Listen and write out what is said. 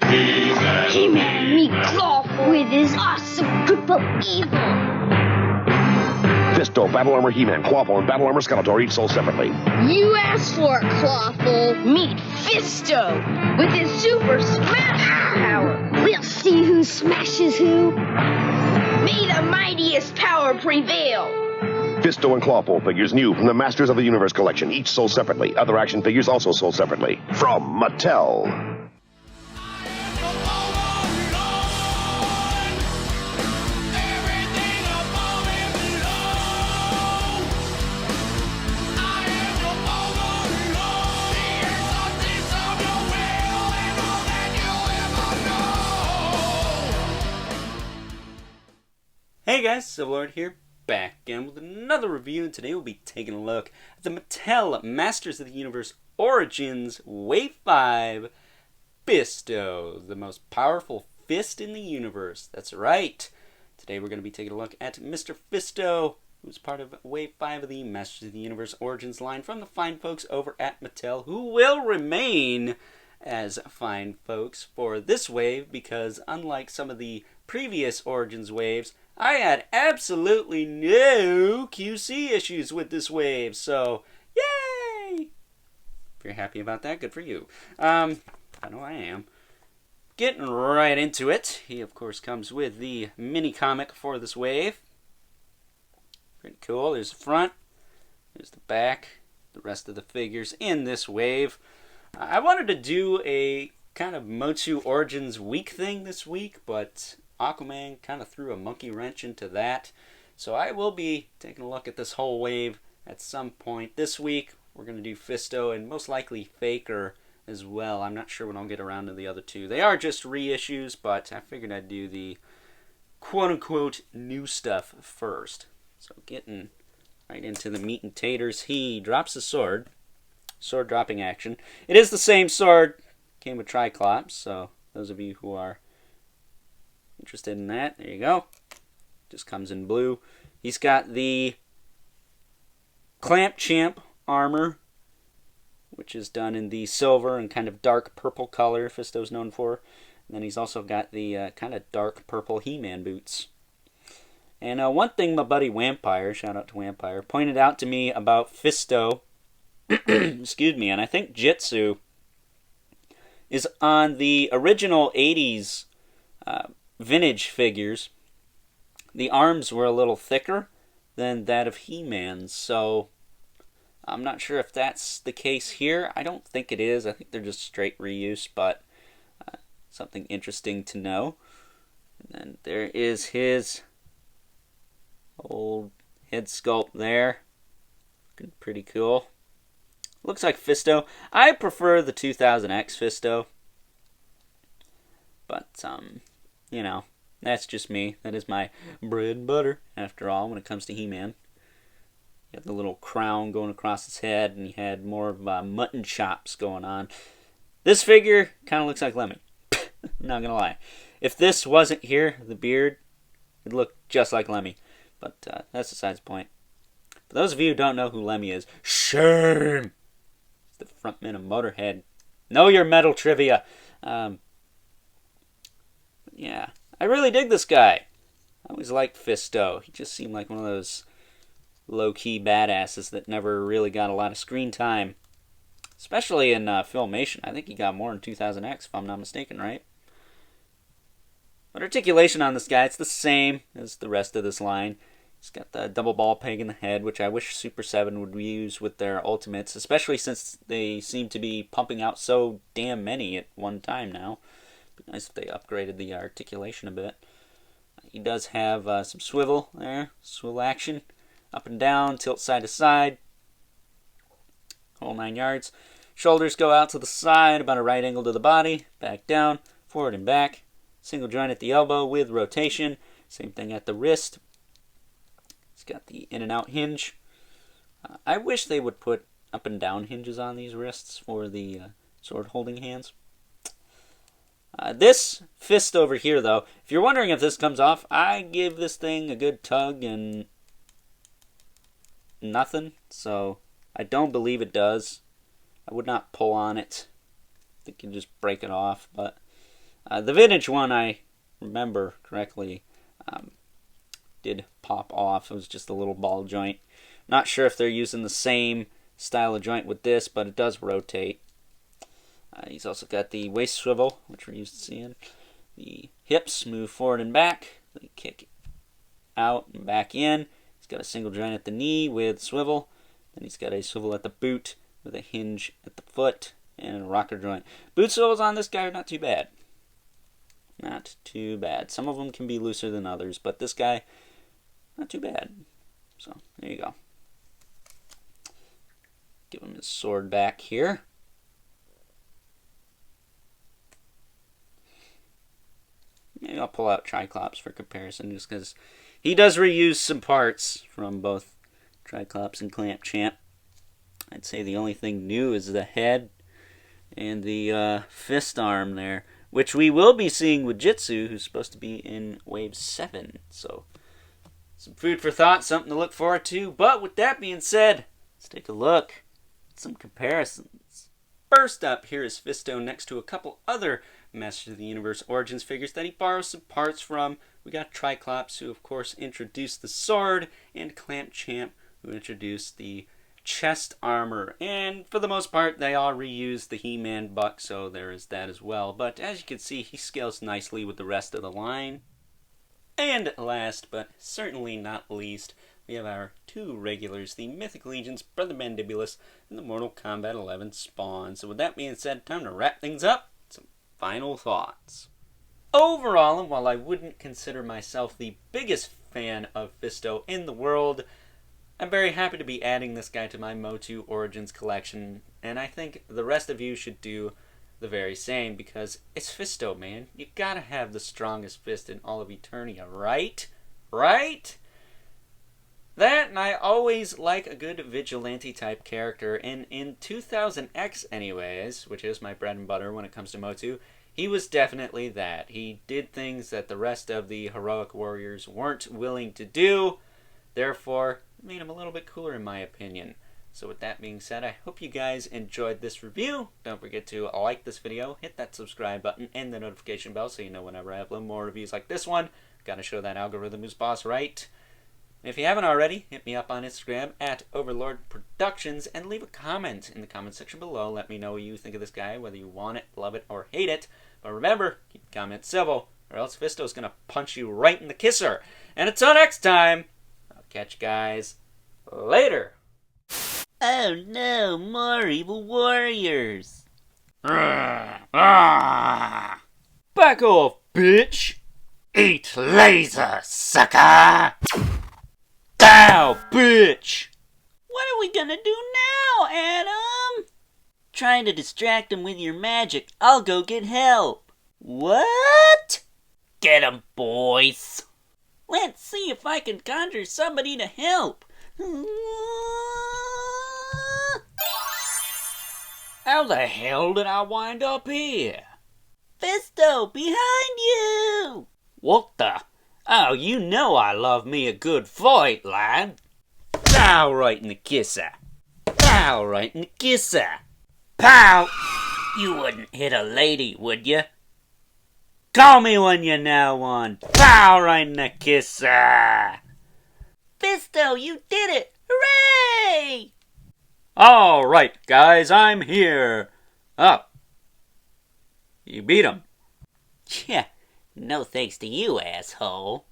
He-Man, meet Clawful with his awesome triple evil. Fisto, Battle Armor He-Man, Clawful, and Battle Armor Skeletor each sold separately. You asked for it, Clawful. Meet Fisto with his super smash power. We'll see who smashes who. May the mightiest power prevail. Fisto and Clawful figures new from the Masters of the Universe collection, each sold separately. Other action figures also sold separately. From Mattel. Hey guys, Civilord here, back again with another review, and today we'll be taking a look at the Mattel Masters of the Universe Origins Wave 5 Fisto, the most powerful fist in the universe. That's right. Today we're going to be taking a look at Mr. Fisto, who's part of Wave 5 of the Masters of the Universe Origins line from the fine folks over at Mattel, who will remain as fine folks for this wave because unlike some of the previous Origins waves, I had absolutely no QC issues with this wave, so yay! If you're happy about that, good for you. I know I am. Getting right into it, he of course comes with the mini comic for this wave. Pretty cool. There's the front, there's the back, the rest of the figures in this wave. I wanted to do a kind of MOTU Origins week thing this week, but Aquaman kind of threw a monkey wrench into that. So I will be taking a look at this whole wave at some point this week. We're going to do Fisto and most likely Faker as well. I'm not sure when I'll get around to the other two. They are just reissues, but I figured I'd do the quote-unquote new stuff first. So getting right into the meat and taters, he drops the sword. Sword dropping action. It is the same sword. Came with Triclops, so those of you who are interested in that, there you go. Just comes in blue. He's got the Clamp Champ armor, which is done in the silver and kind of dark purple color Fisto's known for. And then he's also got the kind of dark purple He-Man boots. And one thing my buddy Vampire, shout out to Vampire, pointed out to me about Fisto, excuse me, and I think Jitsu, is on the original 80s vintage figures, the arms were a little thicker than that of He-Man's, so I'm not sure if that's the case here. I don't think it is. I think they're just straight reuse, but something interesting to know. And then there is his old head sculpt there. Looking pretty cool. Looks like Fisto. I prefer the 2000X Fisto, but you know, that's just me. That is my bread and butter, after all, when it comes to He-Man. He had the little crown going across his head, and he had more of mutton chops going on. This figure kind of looks like Lemmy. Not gonna lie. If this wasn't here, the beard, it'd look just like Lemmy. But that's besides the point. For those of you who don't know who Lemmy is, shame! He's the frontman of Motorhead. Know your metal trivia. Yeah, I really dig this guy. I always liked Fisto. He just seemed like one of those low-key badasses that never really got a lot of screen time. Especially in Filmation. I think he got more in 2000X, if I'm not mistaken, right? But articulation on this guy, it's the same as the rest of this line. He's got the double ball peg in the head, which I wish Super 7 would use with their Ultimates, especially since they seem to be pumping out so damn many at one time now. It'd be nice if they upgraded the articulation a bit. He does have some swivel there, swivel action, up and down, tilt side to side, whole 9 yards. Shoulders go out to the side, about a right angle to the body, back down, forward and back. Single joint at the elbow with rotation. Same thing at the wrist. It's got the in and out hinge. I wish they would put up and down hinges on these wrists for the sword holding hands. This fist over here, though, if you're wondering if this comes off, I give this thing a good tug and nothing. So I don't believe it does. I would not pull on it. I think you can just break it off. But The vintage one, I remember correctly, did pop off. It was just a little ball joint. Not sure if they're using the same style of joint with this, but it does rotate. He's also got the waist swivel, which we're used to seeing. The hips move forward and back. They kick out and back in. He's got a single joint at the knee with swivel. Then he's got a swivel at the boot with a hinge at the foot and a rocker joint. Boot swivels on this guy are not too bad. Not too bad. Some of them can be looser than others, but this guy, not too bad. So, there you go. Give him his sword back here. Maybe I'll pull out Triclops for comparison, just because he does reuse some parts from both Triclops and Clamp Champ. I'd say the only thing new is the head and the fist arm there, which we will be seeing with Jitsu, who's supposed to be in Wave 7. So, some food for thought, something to look forward to. But with that being said, let's take a look at some comparisons. First up, here is Fisto next to a couple other Masters of the Universe Origins figures that he borrows some parts from. We got Triclops, who of course introduced the sword, and Clamp Champ, who introduced the chest armor. And for the most part, they all reuse the He-Man buck, so there is that as well. But as you can see, he scales nicely with the rest of the line. And last, but certainly not least, we have our two regulars, the Mythic Legion's Brother Mandibulus and the Mortal Kombat 11 Spawn. So with that being said, time to wrap things up. Some final thoughts. Overall, and while I wouldn't consider myself the biggest fan of Fisto in the world, I'm very happy to be adding this guy to my MOTU Origins collection, and I think the rest of you should do the very same, because it's Fisto, man. You gotta have the strongest fist in all of Eternia, right? Right? That, and I always like a good vigilante type character, and in 2000X anyways, which is my bread and butter when it comes to MOTU, he was definitely that. He did things that the rest of the heroic warriors weren't willing to do, therefore made him a little bit cooler in my opinion. So with that being said, I hope you guys enjoyed this review. Don't forget to like this video, hit that subscribe button, and the notification bell so you know whenever I upload more reviews like this one. Gotta show that algorithm who's boss, right? And if you haven't already, hit me up on Instagram at Overlord Productions and leave a comment in the comment section below. Let me know what you think of this guy, whether you want it, love it, or hate it. But remember, keep the comments civil, or else Fisto's gonna punch you right in the kisser. And until next time, I'll catch you guys later. Oh no, more evil warriors! Back off, bitch! Eat laser, sucker! Ow, bitch! What are we gonna do now, Adam? Trying to distract him with your magic. I'll go get help. What? Get him, boys. Let's see if I can conjure somebody to help. How the hell did I wind up here? Fisto, behind you! What the? Oh, you know I love me a good fight, lad. Pow right in the kisser. Pow right in the kisser. Pow! You wouldn't hit a lady, would you? Call me when you know one. Pow right in the kisser. Fisto, you did it! Hooray! All right, guys, I'm here. Oh. You beat him. Yeah, no thanks to you, asshole.